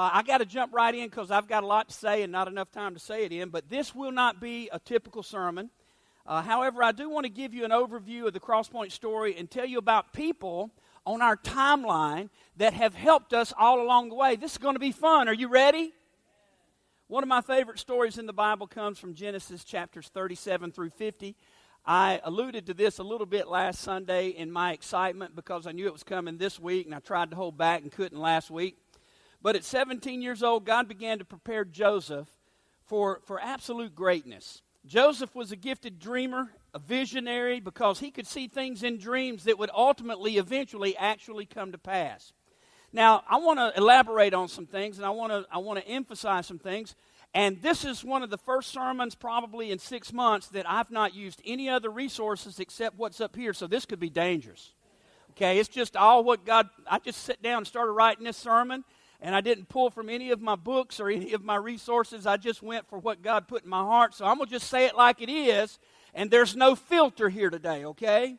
I got to jump right in because I've got a lot to say and not enough time to say it in, but this will not be a typical sermon. However, I do want to give you an overview of the CrossPointe story and tell you about people on our timeline that have helped us all along the way. This is going to be fun. Are you ready? One of my favorite stories in the Bible comes from Genesis chapters 37 through 50. I alluded to this a little bit last Sunday in my excitement because I knew it was coming this week, and I tried to hold back and couldn't last week. But at 17 years old, God began to prepare Joseph for absolute greatness. Joseph was a gifted dreamer, a visionary, because he could see things in dreams that would ultimately, eventually, actually come to pass. Now, I want to elaborate on some things, and I want to emphasize some things. And this is one of the first sermons probably in 6 months that I've not used any other resources except what's up here, so this could be dangerous. Okay, it's just all what God, I just sat down and started writing this sermon, and I didn't pull from any of my books or any of my resources. I just went for what God put in my heart. So I'm going to just say it like it is, and there's no filter here today, okay?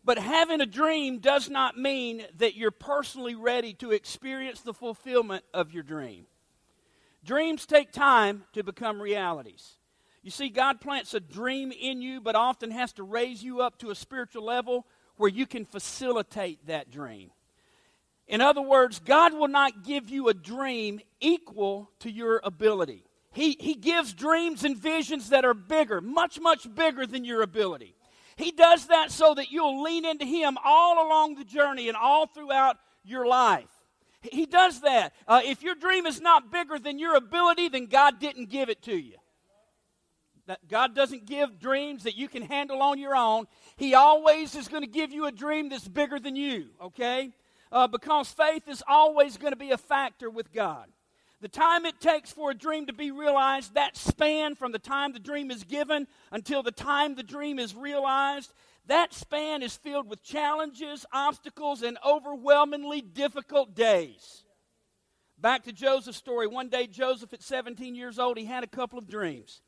But having a dream does not mean that you're personally ready to experience the fulfillment of your dream. Dreams take time to become realities. You see, God plants a dream in you, but often has to raise you up to a spiritual level where you can facilitate that dream. In other words, God will not give you a dream equal to your ability. He gives dreams and visions that are bigger, much, much bigger than your ability. He does that so that you'll lean into Him all along the journey and all throughout your life. He does that. If your dream is not bigger than your ability, then God didn't give it to you. God doesn't give dreams that you can handle on your own. He always is going to give you a dream that's bigger than you, okay? Because faith is always going to be a factor with God. The time it takes for a dream to be realized, that span from the time the dream is given until the time the dream is realized, that span is filled with challenges, obstacles, and overwhelmingly difficult days. Back to Joseph's story. One day, Joseph, at 17 years old, he had a couple of dreams.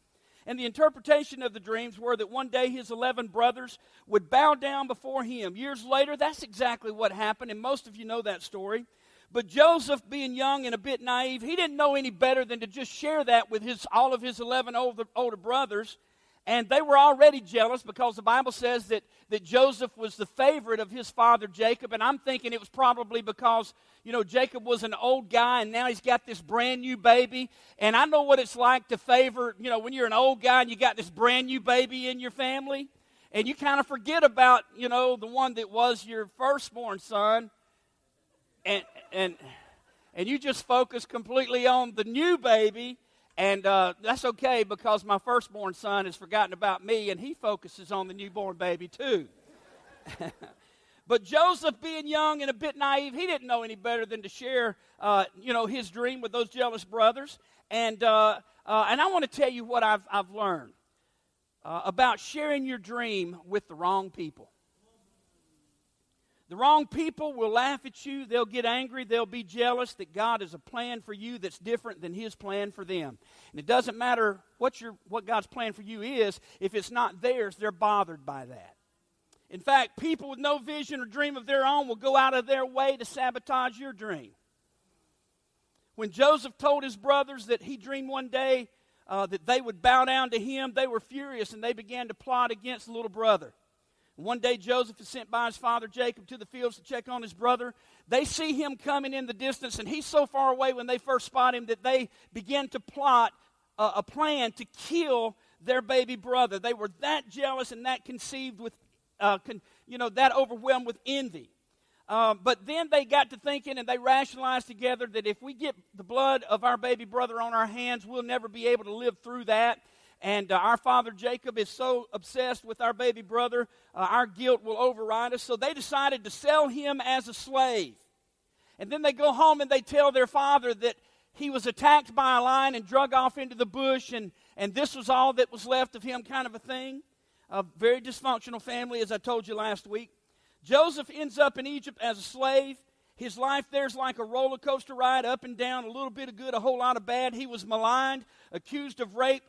And the interpretation of the dreams were that one day his 11 brothers would bow down before him. Years later, that's exactly what happened, and most of you know that story. But Joseph, being young and a bit naive, he didn't know any better than to just share that with all of his 11 older brothers. And they were already jealous because the Bible says that Joseph was the favorite of his father Jacob. And I'm thinking it was probably because, Jacob was an old guy and now he's got this brand new baby. And I know what it's like to favor, when you're an old guy and you got this brand new baby in your family. And you kind of forget about, the one that was your firstborn son. And you just focus completely on the new baby. And that's okay because my firstborn son has forgotten about me and he focuses on the newborn baby too. But Joseph, being young and a bit naive, he didn't know any better than to share, his dream with those jealous brothers. And I want to tell you what I've learned about sharing your dream with the wrong people. The wrong people will laugh at you. They'll get angry. They'll be jealous that God has a plan for you that's different than His plan for them. And it doesn't matter what God's plan for you is. If it's not theirs, they're bothered by that. In fact, people with no vision or dream of their own will go out of their way to sabotage your dream. When Joseph told his brothers that he dreamed one day that they would bow down to him, they were furious and they began to plot against the little brother. One day Joseph is sent by his father Jacob to the fields to check on his brother. They see him coming in the distance, and he's so far away when they first spot him that they begin to plot a plan to kill their baby brother. They were that jealous and that conceived with, that overwhelmed with envy. But then they got to thinking and they rationalized together that if we get the blood of our baby brother on our hands, we'll never be able to live through that. And our father Jacob is so obsessed with our baby brother, our guilt will override us. So they decided to sell him as a slave. And then they go home and they tell their father that he was attacked by a lion and drug off into the bush, and this was all that was left of him, kind of a thing. A very dysfunctional family, as I told you last week. Joseph ends up in Egypt as a slave. His life there's like a roller coaster ride, up and down, a little bit of good, a whole lot of bad. He was maligned, accused of rape,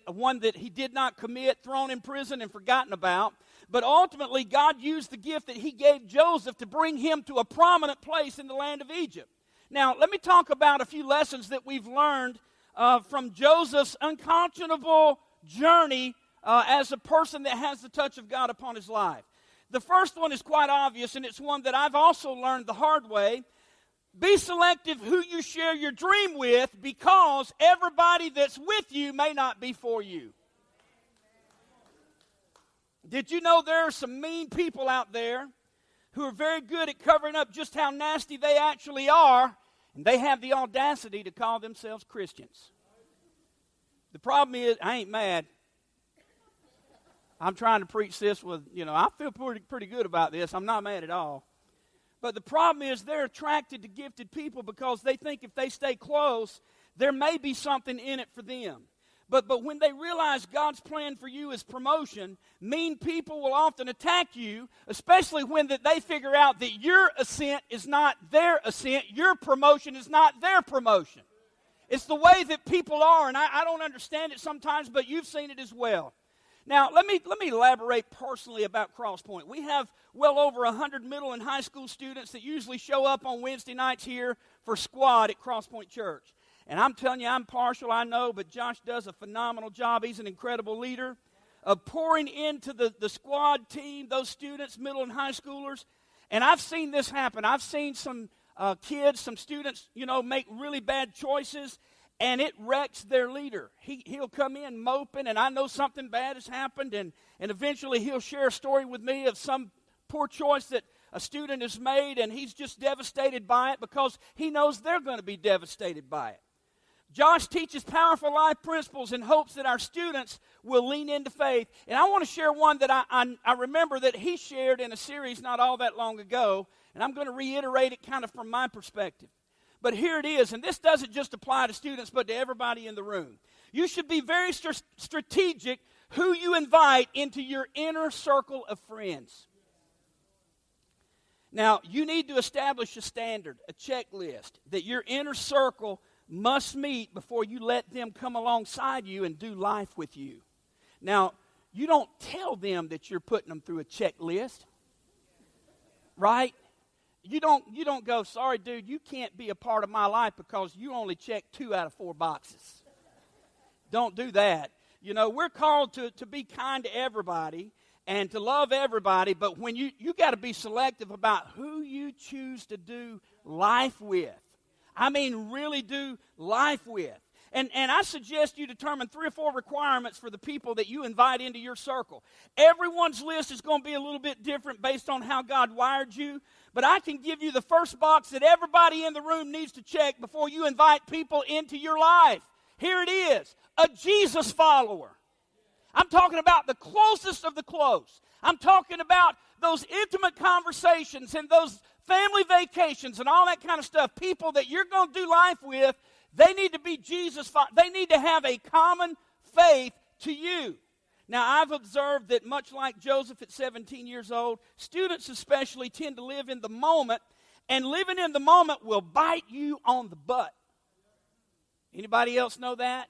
one that he did not commit, thrown in prison and forgotten about. But ultimately, God used the gift that He gave Joseph to bring him to a prominent place in the land of Egypt. Now, let me talk about a few lessons that we've learned from Joseph's unconscionable journey as a person that has the touch of God upon his life. The first one is quite obvious, and it's one that I've also learned the hard way. Be selective who you share your dream with, because everybody that's with you may not be for you. Did you know there are some mean people out there who are very good at covering up just how nasty they actually are, and they have the audacity to call themselves Christians? The problem is, I ain't mad. I'm trying to preach this with, I feel pretty good about this. I'm not mad at all. But the problem is they're attracted to gifted people because they think if they stay close, there may be something in it for them. But when they realize God's plan for you is promotion, mean people will often attack you, especially when they figure out that your ascent is not their ascent, your promotion is not their promotion. It's the way that people are, and I don't understand it sometimes, but you've seen it as well. Now, let me elaborate personally about CrossPointe. We have well over 100 middle and high school students that usually show up on Wednesday nights here for squad at CrossPointe Church. And I'm telling you, I'm partial, I know, but Josh does a phenomenal job. He's an incredible leader of pouring into the squad team, those students, middle and high schoolers. And I've seen this happen. I've seen some kids, some students, make really bad choices, and it wrecks their leader. He'll come in moping, and I know something bad has happened, and eventually he'll share a story with me of some poor choice that a student has made, and he's just devastated by it because he knows they're going to be devastated by it. Josh teaches powerful life principles in hopes that our students will lean into faith. And I want to share one that I remember that he shared in a series not all that long ago, and I'm going to reiterate it kind of from my perspective. But here it is, and this doesn't just apply to students, but to everybody in the room. You should be very strategic who you invite into your inner circle of friends. Now, you need to establish a standard, a checklist, that your inner circle must meet before you let them come alongside you and do life with you. Now, you don't tell them that you're putting them through a checklist, right? You don't go, sorry, dude, you can't be a part of my life because you only checked 2 out of 4 boxes. Don't do that. We're called to be kind to everybody and to love everybody, but when you got to be selective about who you choose to do life with. I mean, really do life with. And I suggest you determine 3 or 4 requirements for the people that you invite into your circle. Everyone's list is going to be a little bit different based on how God wired you, but I can give you the first box that everybody in the room needs to check before you invite people into your life. Here it is, a Jesus follower. I'm talking about the closest of the close. I'm talking about those intimate conversations and those family vacations and all that kind of stuff. People that you're going to do life with, they need to be Jesus. They need to have a common faith to you. Now, I've observed that much like Joseph at 17 years old, students especially tend to live in the moment, and living in the moment will bite you on the butt. Anybody else know that?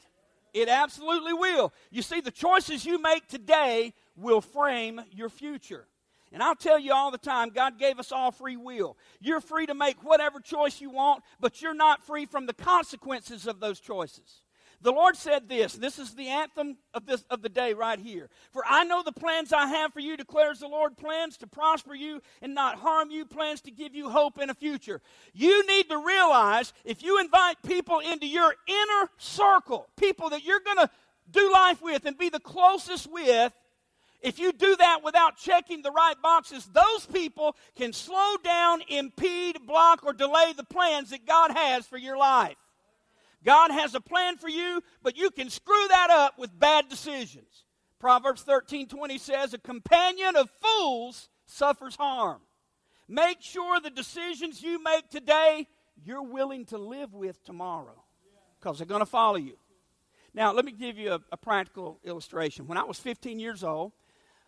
It absolutely will. You see, the choices you make today will frame your future. And I'll tell you all the time, God gave us all free will. You're free to make whatever choice you want, but you're not free from the consequences of those choices. The Lord said this is the anthem of the day right here. For I know the plans I have for you, declares the Lord, plans to prosper you and not harm you, plans to give you hope in a future. You need to realize if you invite people into your inner circle, people that you're going to do life with and be the closest with, if you do that without checking the right boxes, those people can slow down, impede, block, or delay the plans that God has for your life. God has a plan for you, but you can screw that up with bad decisions. Proverbs 13:20 says, a companion of fools suffers harm. Make sure the decisions you make today, you're willing to live with tomorrow, because they're going to follow you. Now, let me give you a practical illustration. When I was 15 years old,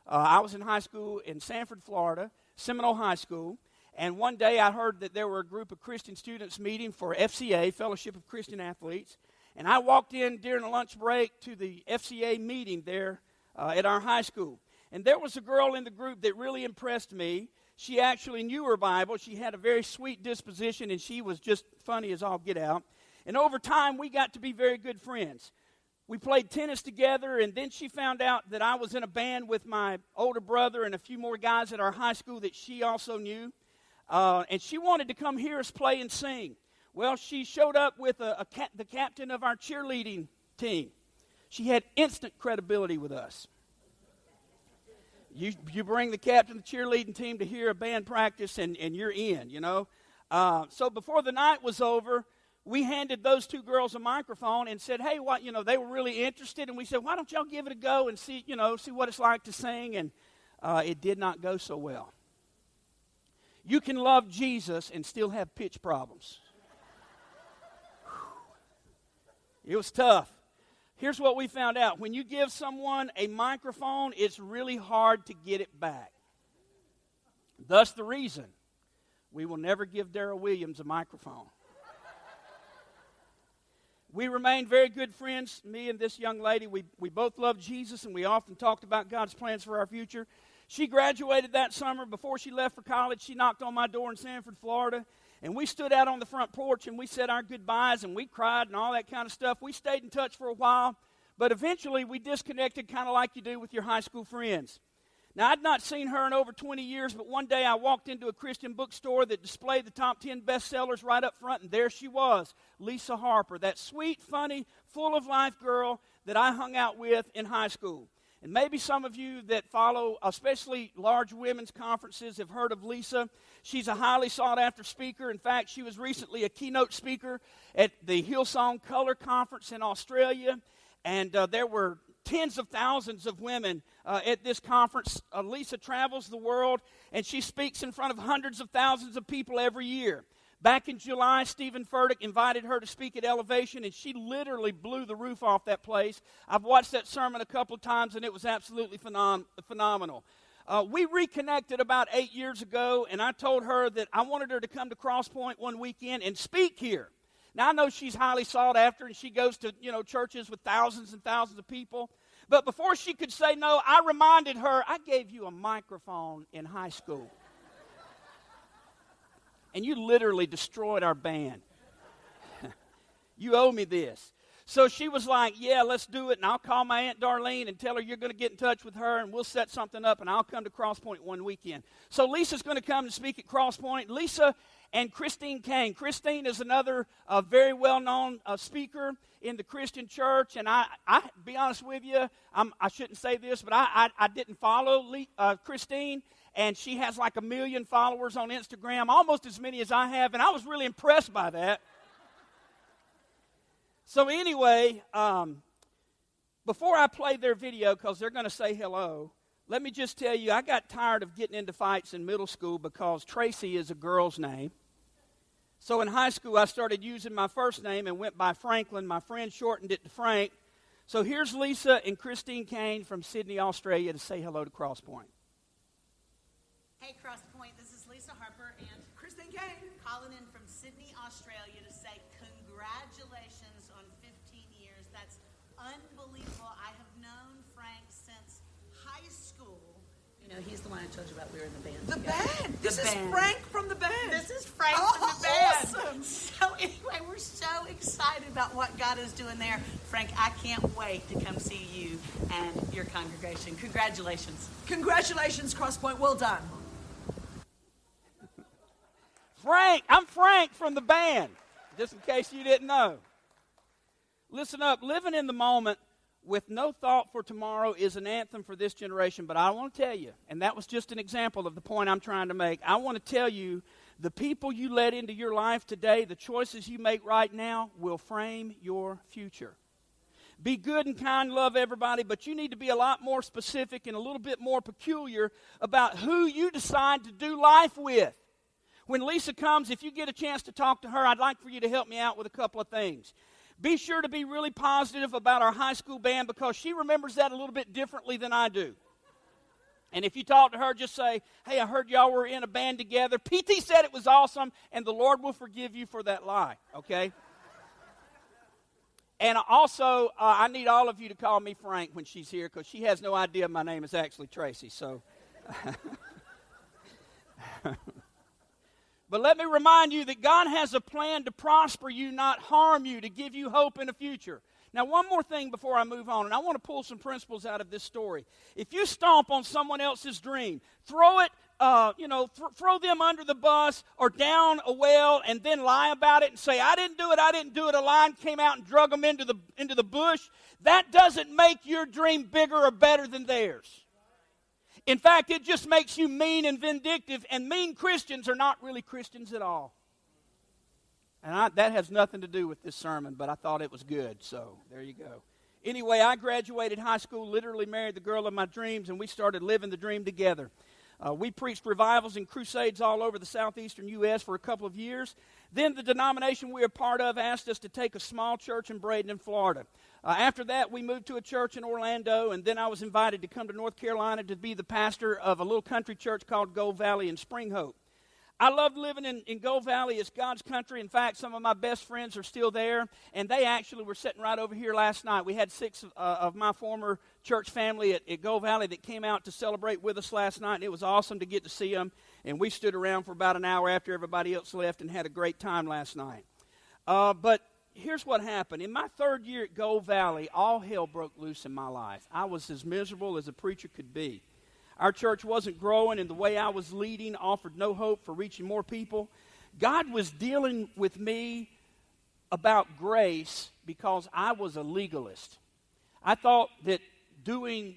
I was in high school in Sanford, Florida, Seminole High School, and one day I heard that there were a group of Christian students meeting for FCA, Fellowship of Christian Athletes, and I walked in during a lunch break to the FCA meeting there at our high school. And there was a girl in the group that really impressed me. She actually knew her Bible. She had a very sweet disposition, and she was just funny as all get out. And over time, we got to be very good friends. We played tennis together, and then she found out that I was in a band with my older brother and a few more guys at our high school that she also knew. And she wanted to come hear us play and sing. Well, she showed up with the captain of our cheerleading team. She had instant credibility with us. You bring the captain of the cheerleading team to hear a band practice, and you're in, you know. So before the night was over, we handed those two girls a microphone and said, hey, what, you know, they were really interested. And we said, why don't y'all give it a go and see what it's like to sing. And it did not go so well. You can love Jesus and still have pitch problems. It was tough. Here's what we found out. When you give someone a microphone, it's really hard to get it back. Thus the reason we will never give Darrell Williams a microphone. We remained very good friends, me and this young lady. We both loved Jesus, and we often talked about God's plans for our future. She graduated that summer. Before she left for college, she knocked on my door in Sanford, Florida, and we stood out on the front porch, and we said our goodbyes, and we cried and all that kind of stuff. We stayed in touch for a while, but eventually we disconnected kind of like you do with your high school friends. Now, I'd not seen her in over 20 years, but one day I walked into a Christian bookstore that displayed the top 10 bestsellers right up front, and there she was, Lisa Harper, that sweet, funny, full-of-life girl that I hung out with in high school. And maybe some of you that follow, especially large women's conferences, have heard of Lisa. She's a highly sought-after speaker. In fact, she was recently a keynote speaker at the Hillsong Color Conference in Australia, and there were tens of thousands of women at this conference. Lisa travels the world, and she speaks in front of hundreds of thousands of people every year. Back in July, Stephen Furtick invited her to speak at Elevation, and she literally blew the roof off that place. I've watched that sermon a couple of times, and it was absolutely phenomenal. We reconnected about 8 years ago, and I told her that I wanted her to come to CrossPointe one weekend and speak here. Now, I know she's highly sought after, and she goes to, churches with thousands and thousands of people. But before she could say no, I reminded her, I gave you a microphone in high school. And you literally destroyed our band. You owe me this. So she was like, yeah, let's do it, and I'll call my Aunt Darlene and tell her you're going to get in touch with her, and we'll set something up, and I'll come to CrossPointe one weekend. So Lisa's going to come and speak at CrossPointe. Lisa and Christine Kane. Christine is another very well-known speaker in the Christian church, and I be honest with you, I shouldn't say this, but I didn't follow Christine, and she has like 1 million followers on Instagram, almost as many as I have, and I was really impressed by that. So anyway, before I play their video, because they're going to say hello, let me just tell you, I got tired of getting into fights in middle school because Tracy is a girl's name. So in high school, I started using my first name and went by Franklin. My friend shortened it to Frank. So here's Lisa and Christine Kane from Sydney, Australia, to say hello to CrossPointe. Hey, CrossPointe, this is Lisa Harper and Christine Kane calling in from Sydney, Australia to say congratulations on 15 years. That's unbelievable. I have known Frank since high school. He's the one I told you about. We were in the band together. This is Frank from the band. This is Frank from the band. Awesome. So anyway, we're so excited about what God is doing there. Frank, I can't wait to come see you and your congregation. Congratulations. Congratulations, CrossPointe. Well done. Frank, I'm Frank from the band, just in case you didn't know. Listen up, living in the moment with no thought for tomorrow is an anthem for this generation, but I want to tell you, and that was just an example of the point I'm trying to make, I want to tell you, the people you let into your life today, the choices you make right now will frame your future. Be good and kind, love everybody, but you need to be a lot more specific and a little bit more peculiar about who you decide to do life with. When Lisa comes, if you get a chance to talk to her, I'd like for you to help me out with a couple of things. Be sure to be really positive about our high school band because she remembers that a little bit differently than I do. And if you talk to her, just say, hey, I heard y'all were in a band together. PT said it was awesome, and the Lord will forgive you for that lie, okay? And also, I need all of you to call me Frank when she's here because she has no idea my name is actually Tracy, so... But let me remind you that God has a plan to prosper you, not harm you, to give you hope in the future. Now, one more thing before I move on, and I want to pull some principles out of this story. If you stomp on someone else's dream, throw it, throw them under the bus or down a well and then lie about it and say, I didn't do it, a lion came out and drug them into the bush, that doesn't make your dream bigger or better than theirs. In fact, it just makes you mean and vindictive, and mean Christians are not really Christians at all. And that has nothing to do with this sermon, but I thought it was good, so there you go. Anyway, I graduated high school, literally married the girl of my dreams, and we started living the dream together. We preached revivals and crusades all over the southeastern U.S. for a couple of years. Then the denomination we were part of asked us to take a small church in Bradenton, Florida. After that, we moved to a church in Orlando, and then I was invited to come to North Carolina to be the pastor of a little country church called Gold Valley in Spring Hope. I loved living in Gold Valley. It's God's country. In fact, some of my best friends are still there, and they actually were sitting right over here last night. We had 6 of my former church family at Gold Valley that came out to celebrate with us last night, and it was awesome to get to see them. And we stood around for about an hour after everybody else left and had a great time last night. But here's what happened. In my 3rd year at Gold Valley, all hell broke loose in my life. I was as miserable as a preacher could be. Our church wasn't growing, and the way I was leading offered no hope for reaching more people. God was dealing with me about grace because I was a legalist. I thought that doing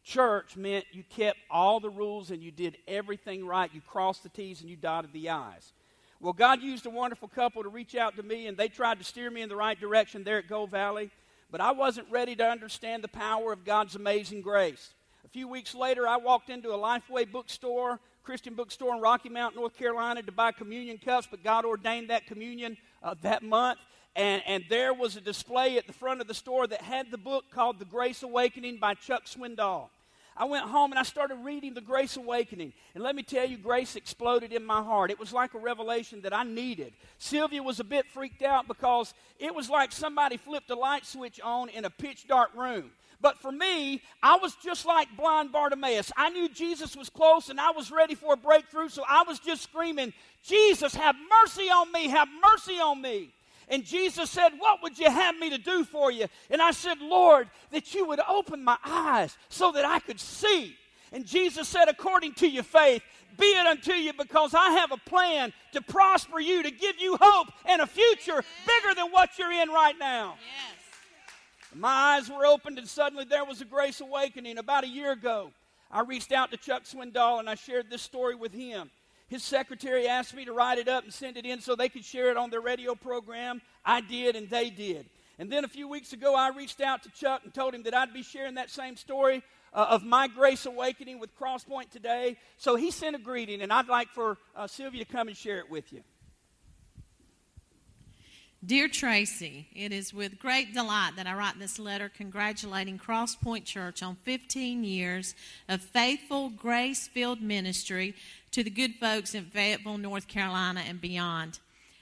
church meant you kept all the rules and you did everything right. You crossed the T's and you dotted the I's. Well, God used a wonderful couple to reach out to me, and they tried to steer me in the right direction there at Gold Valley, but I wasn't ready to understand the power of God's amazing grace. A few weeks later, I walked into a Lifeway bookstore, Christian bookstore in Rocky Mount, North Carolina, to buy communion cups, but God ordained that communion that month. And there was a display at the front of the store that had the book called The Grace Awakening by Chuck Swindoll. I went home and I started reading The Grace Awakening. And let me tell you, grace exploded in my heart. It was like a revelation that I needed. Sylvia was a bit freaked out because it was like somebody flipped a light switch on in a pitch dark room. But for me, I was just like blind Bartimaeus. I knew Jesus was close and I was ready for a breakthrough, so I was just screaming, Jesus, have mercy on me, have mercy on me. And Jesus said, what would you have me to do for you? And I said, Lord, that you would open my eyes so that I could see. And Jesus said, according to your faith, be it unto you, because I have a plan to prosper you, to give you hope and a future bigger than what you're in right now. Yes. My eyes were opened, and suddenly there was a grace awakening. About a year ago, I reached out to Chuck Swindoll, and I shared this story with him. His secretary asked me to write it up and send it in so they could share it on their radio program. I did, and they did. And then a few weeks ago, I reached out to Chuck and told him that I'd be sharing that same story of my grace awakening with CrossPointe today. So he sent a greeting, and I'd like for Sylvia to come and share it with you. Dear Tracy, it is with great delight that I write this letter congratulating CrossPointe Church on 15 years of faithful, grace-filled ministry to the good folks in Fayetteville, North Carolina, and beyond.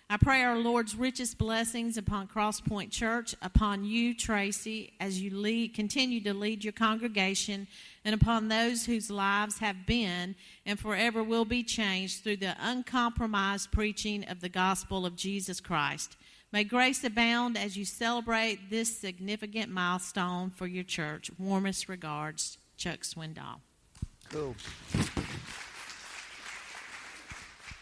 I pray our Lord's richest blessings upon CrossPointe Church, upon you, Tracy, as you continue to lead your congregation, and upon those whose lives have been and forever will be changed through the uncompromised preaching of the gospel of Jesus Christ. May grace abound as you celebrate this significant milestone for your church. Warmest regards, Chuck Swindoll. Cool.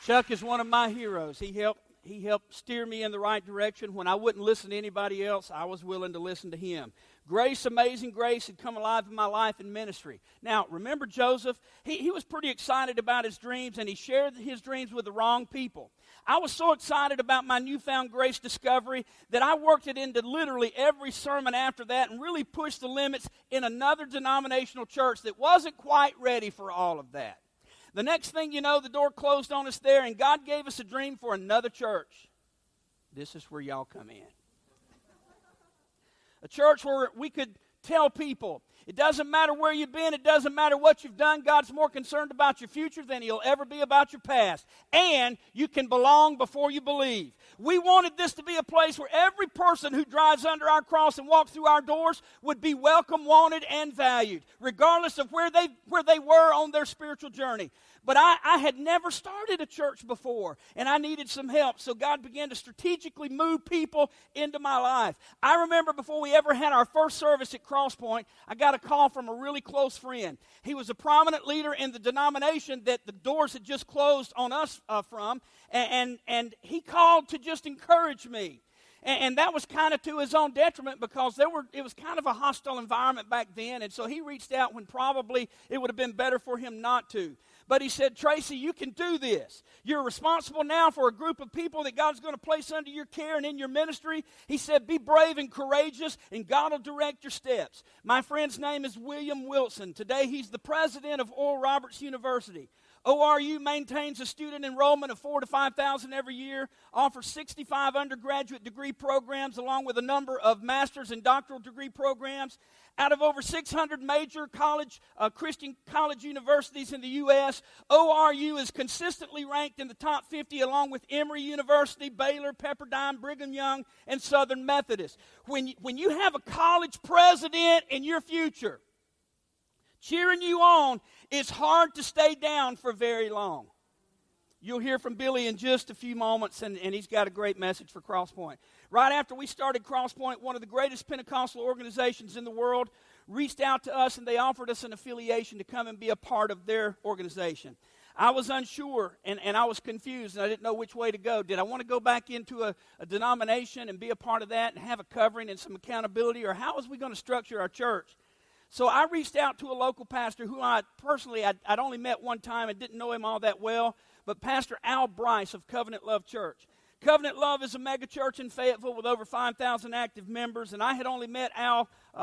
Chuck is one of my heroes. He helped steer me in the right direction. When I wouldn't listen to anybody else, I was willing to listen to him. Grace, amazing grace, had come alive in my life and ministry. Now, remember Joseph? He was pretty excited about his dreams, and he shared his dreams with the wrong people. I was so excited about my newfound grace discovery that I worked it into literally every sermon after that and really pushed the limits in another denominational church that wasn't quite ready for all of that. The next thing you know, the door closed on us there, and God gave us a dream for another church. This is where y'all come in. A church where we could tell people, It doesn't matter where you've been. It doesn't matter what you've done. God's more concerned about your future than He'll ever be about your past. And you can belong before you believe. We wanted this to be a place where every person who drives under our cross and walks through our doors would be welcome, wanted, and valued, regardless of where they were on their spiritual journey. But I had never started a church before, and I needed some help. So God began to strategically move people into my life. I remember before we ever had our first service at CrossPointe, I got a call from a really close friend. He was a prominent leader in the denomination that the doors had just closed on us from, and he called to just encourage me. And that was kind of to his own detriment because it was kind of a hostile environment back then, and so he reached out when probably it would have been better for him not to. But he said, Tracy, you can do this. You're responsible now for a group of people that God's going to place under your care and in your ministry. He said, be brave and courageous, and God will direct your steps. My friend's name is William Wilson. Today, he's the president of Oral Roberts University. ORU maintains a student enrollment of 4,000 to 5,000 every year, offers 65 undergraduate degree programs along with a number of master's and doctoral degree programs. Out of over 600 major Christian college universities in the U.S., ORU is consistently ranked in the top 50 along with Emory University, Baylor, Pepperdine, Brigham Young, and Southern Methodist. When you have a college president in your future cheering you on, it's hard to stay down for very long. You'll hear from Billy in just a few moments, and he's got a great message for CrossPointe. Right after we started CrossPointe, one of the greatest Pentecostal organizations in the world reached out to us, and they offered us an affiliation to come and be a part of their organization. I was unsure, and I was confused, and I didn't know which way to go. Did I want to go back into a denomination and be a part of that and have a covering and some accountability, or how was we going to structure our church? So I reached out to a local pastor who I'd only met one time and didn't know him all that well, but Pastor Al Bryce of Covenant Love Church. Covenant Love is a mega church in Fayetteville with over 5,000 active members, and I had only met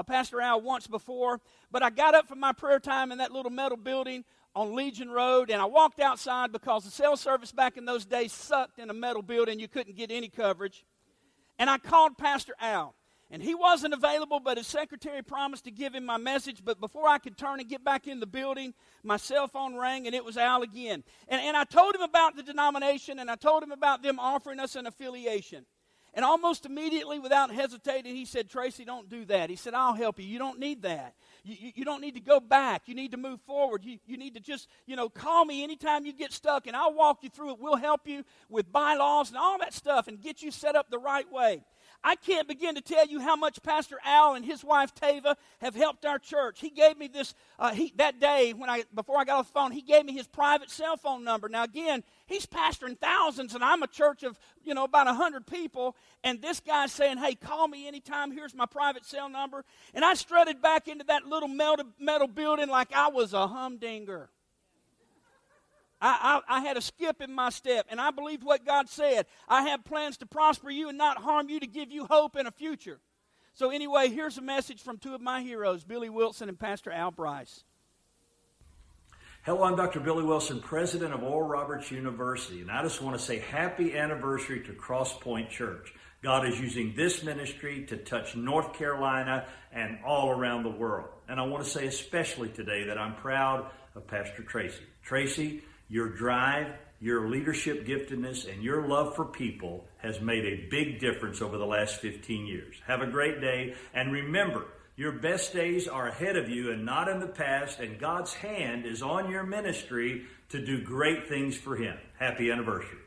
Pastor Al once before, but I got up from my prayer time in that little metal building on Legion Road, and I walked outside because the cell service back in those days sucked in a metal building. You couldn't get any coverage. And I called Pastor Al. And he wasn't available, but his secretary promised to give him my message. But before I could turn and get back in the building, my cell phone rang, and it was Al again. And I told him about the denomination, and I told him about them offering us an affiliation. And almost immediately, without hesitating, he said, Tracy, don't do that. He said, I'll help you. You don't need that. You don't need to go back. You need to move forward. You need to just, call me anytime you get stuck, and I'll walk you through it. We'll help you with bylaws and all that stuff and get you set up the right way. I can't begin to tell you how much Pastor Al and his wife Tava have helped our church. He gave me this, that day before I got off the phone, he gave me his private cell phone number. Now again, he's pastoring thousands and I'm a church of, about 100 people. And this guy's saying, hey, call me anytime. Here's my private cell number. And I strutted back into that little metal building like I was a humdinger. I had a skip in my step, and I believed what God said. I have plans to prosper you and not harm you, to give you hope and a future. So anyway, here's a message from two of my heroes, Billy Wilson and Pastor Al Bryce. Hello, I'm Dr. Billy Wilson, president of Oral Roberts University, and I just want to say happy anniversary to CrossPointe Church. God is using this ministry to touch North Carolina and all around the world. And I want to say especially today that I'm proud of Pastor Tracy. Tracy, your drive, your leadership giftedness, and your love for people has made a big difference over the last 15 years. Have a great day, and remember, your best days are ahead of you and not in the past, and God's hand is on your ministry to do great things for Him. Happy anniversary.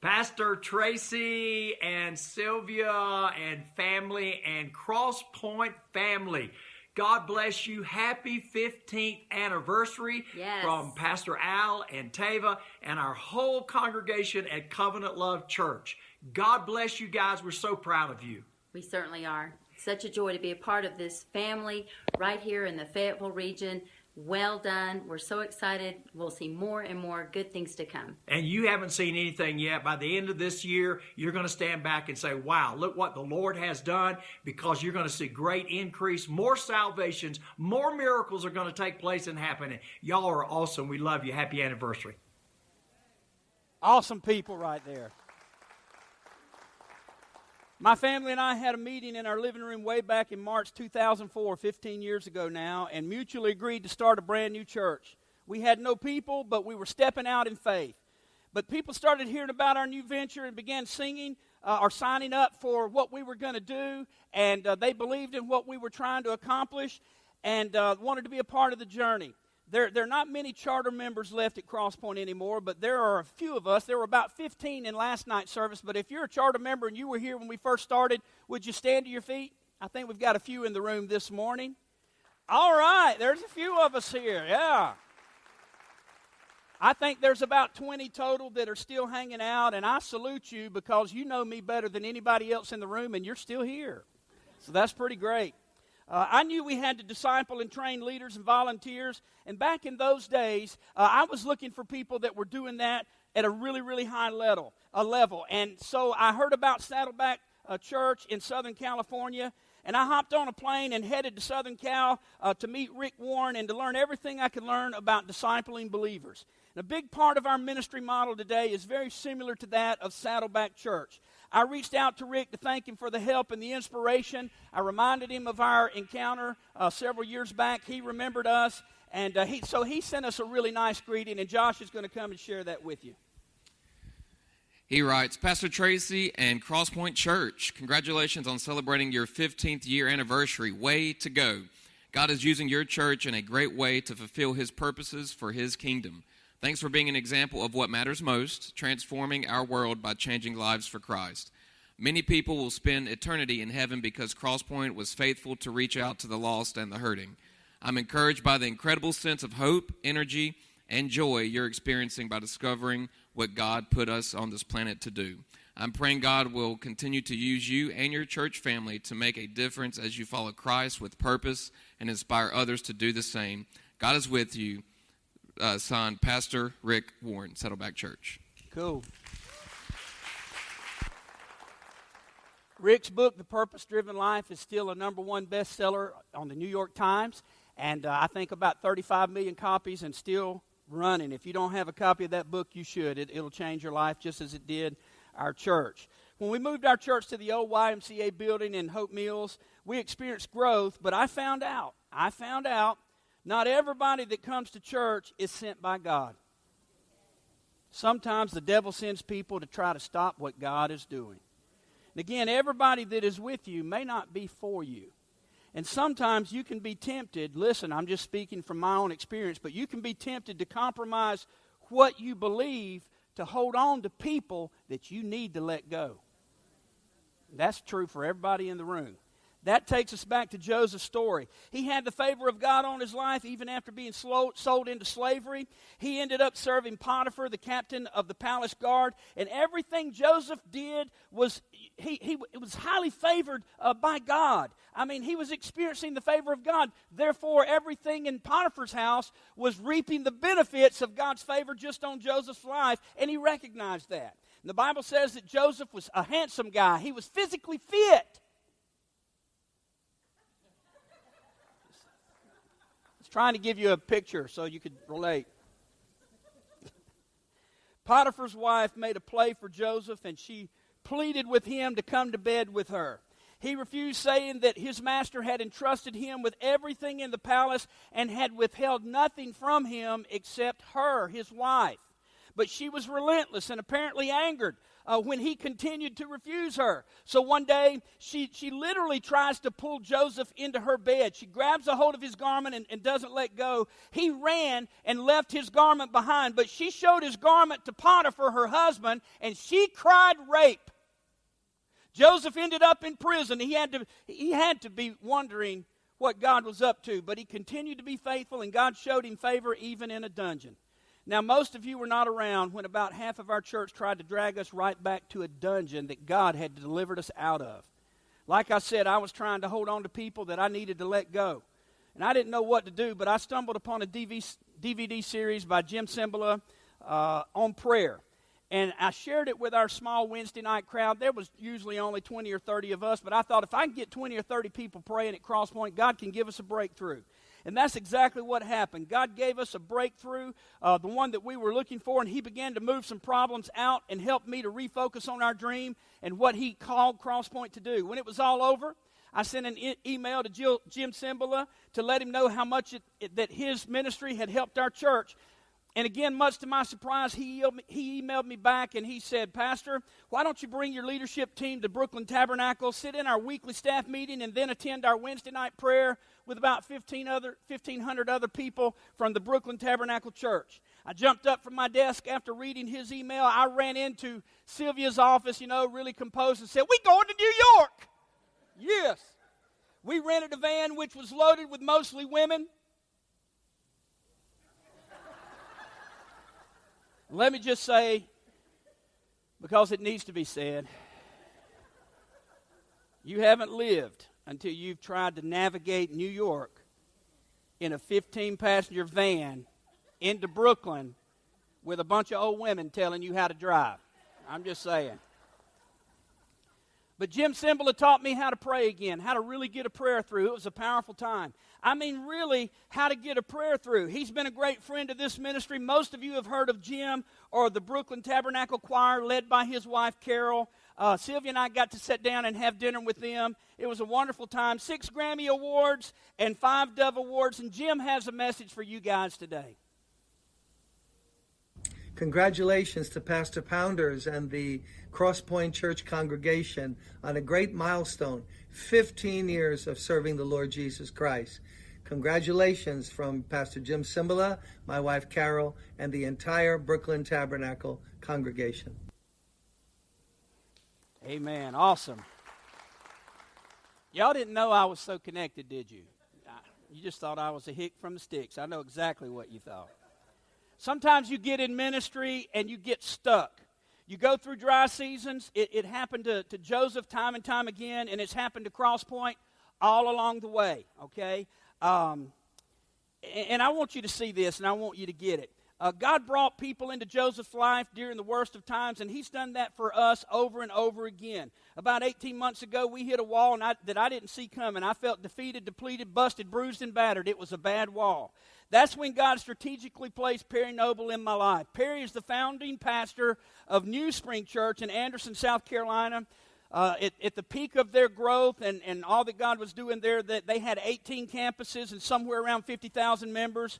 Pastor Tracy and Sylvia and family and CrossPointe family, God bless you. Happy 15th anniversary from Pastor Al and Tava and our whole congregation at Covenant Love Church. God bless you guys. We're so proud of you. We certainly are. Such a joy to be a part of this family right here in the Fayetteville region. Well done. We're so excited. We'll see more and more good things to come. And you haven't seen anything yet. By the end of this year, you're going to stand back and say, wow, look what the Lord has done, because you're going to see great increase, more salvations, more miracles are going to take place and happen. Y'all are awesome. We love you. Happy anniversary. Awesome people right there. My family and I had a meeting in our living room way back in March 2004, 15 years ago now, and mutually agreed to start a brand new church. We had no people, but we were stepping out in faith. But people started hearing about our new venture and began singing or signing up for what we were going to do, and they believed in what we were trying to accomplish and wanted to be a part of the journey. There are not many charter members left at CrossPointe anymore, but there are a few of us. There were about 15 in last night's service, but if you're a charter member and you were here when we first started, would you stand to your feet? I think we've got a few in the room this morning. All right, there's a few of us here, yeah. I think there's about 20 total that are still hanging out, and I salute you because you know me better than anybody else in the room, and you're still here. So that's pretty great. I knew we had to disciple and train leaders and volunteers, and back in those days, I was looking for people that were doing that at a really, really high level. And so I heard about Saddleback Church in Southern California, and I hopped on a plane and headed to Southern Cal to meet Rick Warren and to learn everything I could learn about discipling believers. And a big part of our ministry model today is very similar to that of Saddleback Church. I reached out to Rick to thank him for the help and the inspiration. I reminded him of our encounter several years back. He remembered us, and so he sent us a really nice greeting, and Josh is going to come and share that with you. He writes, Pastor Tracy and CrossPointe Church, congratulations on celebrating your 15th year anniversary. Way to go. God is using your church in a great way to fulfill his purposes for his kingdom. Thanks for being an example of what matters most, transforming our world by changing lives for Christ. Many people will spend eternity in heaven because CrossPointe was faithful to reach out to the lost and the hurting. I'm encouraged by the incredible sense of hope, energy, and joy you're experiencing by discovering what God put us on this planet to do. I'm praying God will continue to use you and your church family to make a difference as you follow Christ with purpose and inspire others to do the same. God is with you. Signed, Pastor Rick Warren, Saddleback Church. Cool. Rick's book, The Purpose-Driven Life, is still a #1 bestseller on the New York Times, and I think about 35 million copies and still running. If you don't have a copy of that book, you should. It'll change your life just as it did our church. When we moved our church to the old YMCA building in Hope Mills, we experienced growth, but I found out not everybody that comes to church is sent by God. Sometimes the devil sends people to try to stop what God is doing. And again, everybody that is with you may not be for you. And sometimes you can be tempted, listen, I'm just speaking from my own experience, but you can be tempted to compromise what you believe to hold on to people that you need to let go. That's true for everybody in the room. That takes us back to Joseph's story. He had the favor of God on his life even after being sold into slavery. He ended up serving Potiphar, the captain of the palace guard, and everything Joseph did was he was highly favored by God. I mean, he was experiencing the favor of God. Therefore, everything in Potiphar's house was reaping the benefits of God's favor just on Joseph's life, and he recognized that. And the Bible says that Joseph was a handsome guy. He was physically fit. Trying to give you a picture so you could relate. Potiphar's wife made a play for Joseph, and she pleaded with him to come to bed with her. He refused, saying that his master had entrusted him with everything in the palace and had withheld nothing from him except her, his wife. But she was relentless and apparently angered when he continued to refuse her. So one day, she literally tries to pull Joseph into her bed. She grabs a hold of his garment and doesn't let go. He ran and left his garment behind, but she showed his garment to Potiphar, her husband, and she cried rape. Joseph ended up in prison. He had to be wondering what God was up to, but he continued to be faithful, and God showed him favor even in a dungeon. Now, most of you were not around when about half of our church tried to drag us right back to a dungeon that God had delivered us out of. Like I said, I was trying to hold on to people that I needed to let go. And I didn't know what to do, but I stumbled upon a DVD series by Jim Cymbala on prayer. And I shared it with our small Wednesday night crowd. There was usually only 20 or 30 of us, but I thought if I can get 20 or 30 people praying at CrossPointe, God can give us a breakthrough. And that's exactly what happened. God gave us a breakthrough, the one that we were looking for, and He began to move some problems out and help me to refocus on our dream and what He called CrossPointe to do. When it was all over, I sent an email to Jim Cymbala to let him know how much that his ministry had helped our church. And again, much to my surprise, he emailed me back and he said, "Pastor, why don't you bring your leadership team to Brooklyn Tabernacle, sit in our weekly staff meeting, and then attend our Wednesday night prayer with about 1,500 other people from the Brooklyn Tabernacle Church?" I jumped up from my desk after reading his email. I ran into Sylvia's office, really composed, and said, "We going to New York." Yes. We rented a van which was loaded with mostly women. Let me just say, because it needs to be said, you haven't lived until you've tried to navigate New York in a 15-passenger van into Brooklyn with a bunch of old women telling you how to drive. I'm just saying. But Jim Cymbala taught me how to pray again, how to really get a prayer through. It was a powerful time. I mean, really, how to get a prayer through. He's been a great friend of this ministry. Most of you have heard of Jim or the Brooklyn Tabernacle Choir led by his wife, Carol. Sylvia and I got to sit down and have dinner with them. It was a wonderful time. 6 Grammy Awards and 5 Dove Awards. And Jim has a message for you guys today. Congratulations to Pastor Pounders and the CrossPointe Church congregation on a great milestone, 15 years of serving the Lord Jesus Christ. Congratulations from Pastor Jim Cymbala, my wife Carol, and the entire Brooklyn Tabernacle congregation. Amen. Awesome. Y'all didn't know I was so connected, did you? You just thought I was a hick from the sticks. I know exactly what you thought. Sometimes you get in ministry and you get stuck. You go through dry seasons. It happened to Joseph time and time again, and it's happened to CrossPointe all along the way, okay? And I want you to see this, and I want you to get it. God brought people into Joseph's life during the worst of times, and He's done that for us over and over again. About 18 months ago, we hit a wall that I didn't see coming. I felt defeated, depleted, busted, bruised, and battered. It was a bad wall. That's when God strategically placed Perry Noble in my life. Perry is the founding pastor of New Spring Church in Anderson, South Carolina. At the peak of their growth and all that God was doing there, that they had 18 campuses and somewhere around 50,000 members.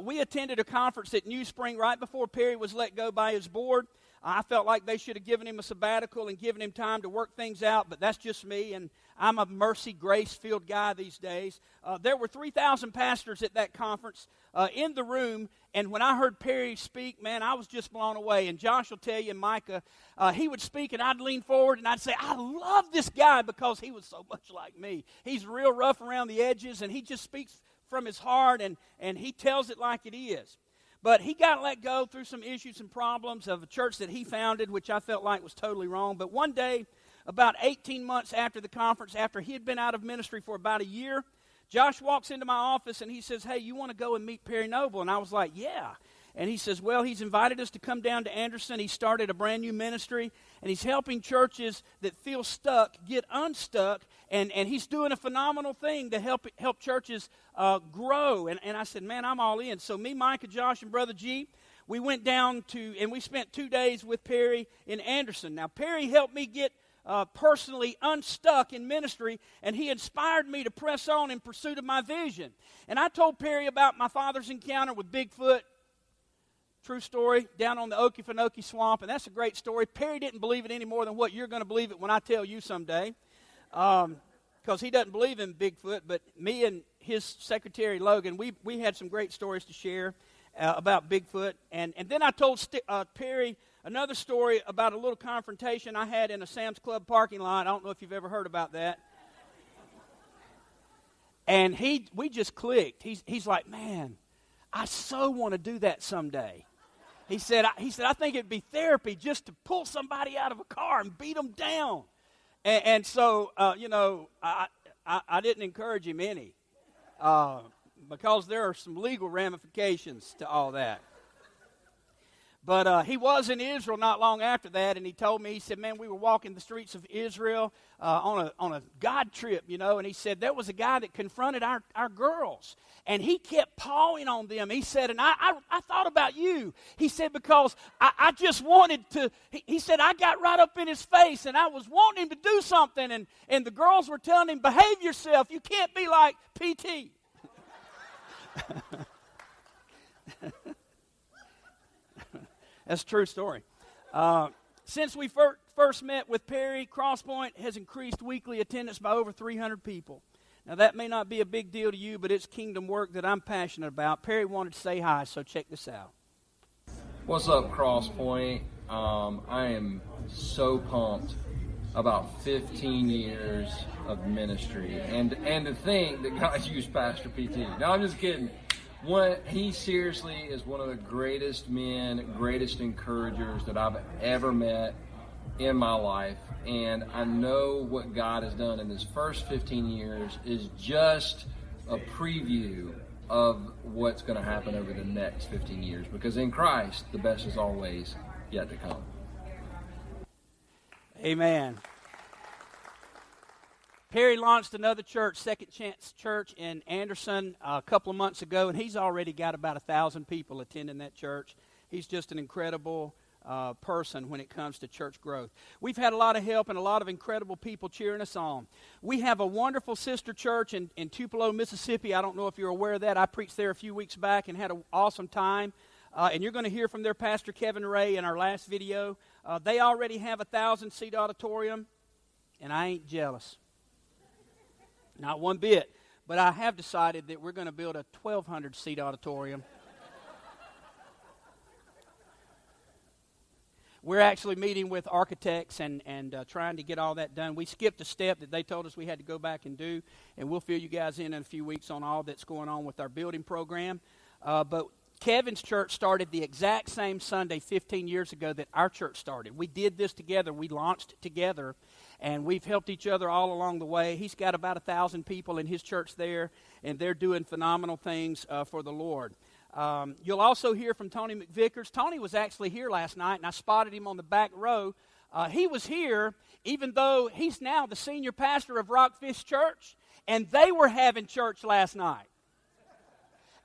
We attended a conference at New Spring right before Perry was let go by his board. I felt like they should have given him a sabbatical and given him time to work things out, but that's just me, and I'm a mercy, grace-filled guy these days. There were 3,000 pastors at that conference in the room, and when I heard Perry speak, man, I was just blown away. And Josh will tell you, and Micah, he would speak, and I'd lean forward, and I'd say, "I love this guy because he was so much like me. He's real rough around the edges, and he just speaks from his heart, and he tells it like it is." But he got let go through some issues and problems of a church that he founded, which I felt like was totally wrong. But one day, about 18 months after the conference, after he had been out of ministry for about a year, Josh walks into my office and he says, "Hey, you want to go and meet Perry Noble?" And I was like, "Yeah." And he says, "Well, he's invited us to come down to Anderson. He started a brand new ministry, and he's helping churches that feel stuck get unstuck, and he's doing a phenomenal thing to help churches grow." And I said, "Man, I'm all in." So me, Micah, Josh, and Brother G, we went down and we spent 2 days with Perry in Anderson. Now, Perry helped me get personally unstuck in ministry, and he inspired me to press on in pursuit of my vision. And I told Perry about my father's encounter with Bigfoot. True story, down on the Okefenokee Swamp, and that's a great story. Perry didn't believe it any more than what you're going to believe it when I tell you someday, because he doesn't believe in Bigfoot, but me and his secretary, Logan, we had some great stories to share about Bigfoot. And then I told Perry another story about a little confrontation I had in a Sam's Club parking lot. I don't know if you've ever heard about that. And we just clicked. He's like, "Man, I so want to do that someday." He said, "I think it'd be therapy just to pull somebody out of a car and beat them down." And so, I didn't encourage him any because there are some legal ramifications to all that. But he was in Israel not long after that, and he told me, he said, man, we were walking the streets of Israel on a God trip, you know, and he said there was a guy that confronted our girls, and he kept pawing on them. He said, and I thought about you. He said, because I just wanted to, he said, I got right up in his face, and I was wanting him to do something, and the girls were telling him, behave yourself. You can't be like PT. That's a true story. Since we first met with Perry, CrossPointe has increased weekly attendance by over 300 people. Now, that may not be a big deal to you, but it's kingdom work that I'm passionate about. Perry wanted to say hi, so check this out. What's up, CrossPointe? I am so pumped about 15 years of ministry, and to think that God used Pastor PT. No, I'm just kidding. He seriously is one of the greatest men, greatest encouragers that I've ever met in my life. And I know what God has done in this first 15 years is just a preview of what's going to happen over the next 15 years. Because in Christ, the best is always yet to come. Amen. Perry launched another church, Second Chance Church in Anderson, a couple of months ago, and he's already got about 1,000 people attending that church. He's just an incredible person when it comes to church growth. We've had a lot of help and a lot of incredible people cheering us on. We have a wonderful sister church in Tupelo, Mississippi. I don't know if you're aware of that. I preached there a few weeks back and had an awesome time. And you're going to hear from their pastor, Kevin Ray, in our last video. They already have a 1,000-seat auditorium, and I ain't jealous. Not one bit. But I have decided that we're going to build a 1,200-seat auditorium. We're actually meeting with architects and trying to get all that done. We skipped a step that they told us we had to go back and do, and we'll fill you guys in a few weeks on all that's going on with our building program. But Kevin's church started the exact same Sunday 15 years ago that our church started. We did this together. We launched together, and we've helped each other all along the way. He's got about 1,000 people in his church there, and they're doing phenomenal things for the Lord. You'll also hear from Tony McVickers. Tony was actually here last night, and I spotted him on the back row. He was here even though he's now the senior pastor of Rockfish Church, and they were having church last night.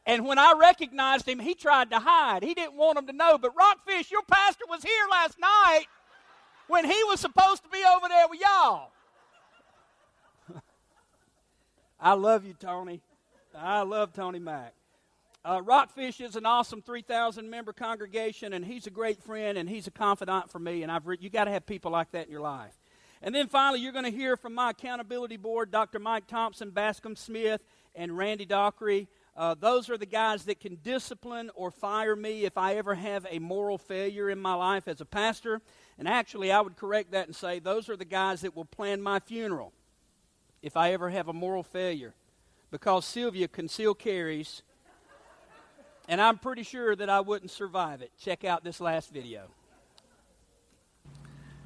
And when I recognized him, he tried to hide. He didn't want them to know. But Rockfish, your pastor was here last night when he was supposed to be over there with y'all. I love you, Tony. I love Tony Mack. Rockfish is an awesome 3,000-member congregation, and he's a great friend, and he's a confidant for me. And you got to have people like that in your life. And then finally, you're going to hear from my accountability board, Dr. Mike Thompson, Bascom Smith, and Randy Dockery. Those are the guys that can discipline or fire me if I ever have a moral failure in my life as a pastor. And actually, I would correct that and say those are the guys that will plan my funeral if I ever have a moral failure. Because Sylvia concealed carries, and I'm pretty sure that I wouldn't survive it. Check out this last video.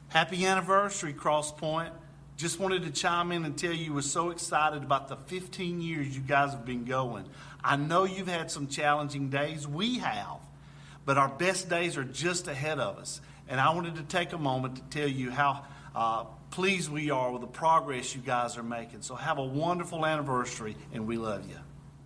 Happy anniversary, CrossPointe. Just wanted to chime in and tell you we're so excited about the 15 years you guys have been going. I know you've had some challenging days. We have. But our best days are just ahead of us. And I wanted to take a moment to tell you how pleased we are with the progress you guys are making. So have a wonderful anniversary, and we love you.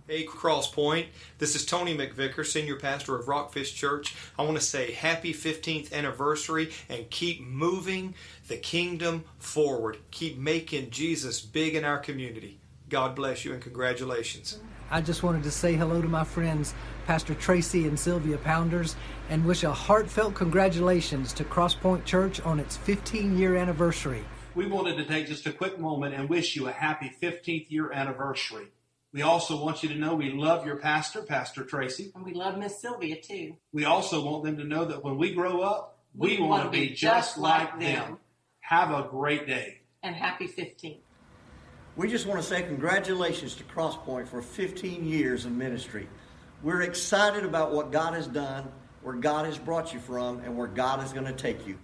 Hey, CrossPointe. This is Tony McVicker, Senior Pastor of Rockfish Church. I want to say happy 15th anniversary and keep moving the kingdom forward. Keep making Jesus big in our community. God bless you and congratulations. I just wanted to say hello to my friends, Pastor Tracy and Sylvia Pounders, and wish a heartfelt congratulations to CrossPointe Church on its 15-year anniversary. We wanted to take just a quick moment and wish you a happy 15th year anniversary. We also want you to know we love your pastor, Pastor Tracy. And we love Miss Sylvia, too. We also want them to know that when we grow up, we want to be just like them. Have a great day. And happy 15th. We just want to say congratulations to CrossPointe for 15 years of ministry. We're excited about what God has done, where God has brought you from, and where God is going to take you.